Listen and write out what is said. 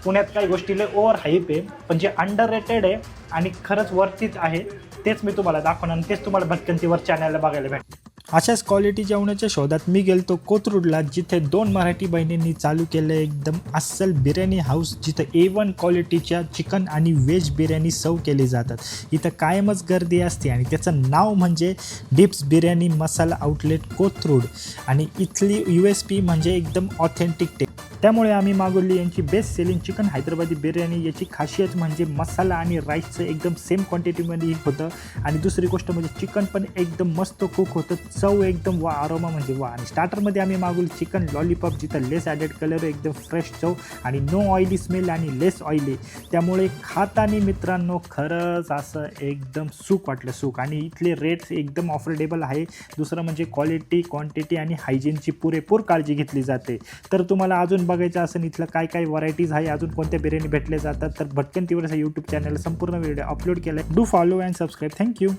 पुण्यात काही गोष्टी लय ओव्हर हाईप आहे, पण जे अंडररेटेड आहे आणि खरंच वरतीच आहे तेच मी तुम्हाला दाखवणार आणि तेच तुम्हाला भटकंतीवर चॅनलला बघायला भेटेल. अशाच क्वालिटी जेवणाच्या शोधात मी गेलतो कोथरूडला, जिथे 2 मराठी बहिणींनी चालू केलं एकदम अस्सल बिर्याणी हाऊस, जिथं A1 क्वालिटीच्या चिकन आणि व्हेज बिर्याणी सर्व केली जातात. इथं कायमच गर्दी असते आणि त्याचं नाव म्हणजे डिप्स बिर्याणी मसाला आउटलेट कोथरूड आणि इथली USP म्हणजे एकदम ऑथेंटिक टेस्ट. त्यामुळे आम्ही मागवली यांची best selling chicken Hyderabadi biryani. याची खासियत म्हणजे मसाला आणि राईसचं एकदम सेम क्वांटिटीमध्ये होतं आणि दुसरी गोष्ट म्हणजे चिकन पण एकदम मस्त कुक होतं, चव एकदम वा, अरोमा म्हणजे वा. आणि स्टार्टरमध्ये आम्ही मागवली चिकन लॉलीपॉप, जिथं लेस ॲडेड कलर, एकदम फ्रेश चव आणि नो ऑइली स्मेल आणि लेस ऑइली. त्यामुळे खाताना मित्रांनो खरंच असं एकदम सुख वाटलं, सुख. आणि इथले रेट्स एकदम अफोर्डेबल आहे. दुसरं म्हणजे क्वालिटी, क्वांटिटी आणि हायजीनची पुरेपूर काळजी घेतली जाते. तर तुम्हाला अजून बघायचं असेल इथलं काय काय व्हरायटीज आहे, अजून कोणत्या बिर्याणी भेटल्या जातात, तर भटकंतीवर यूट्यूब चॅनल संपूर्ण व्हिडिओ अपलोड केला आहे. Do follow and subscribe. Thank you.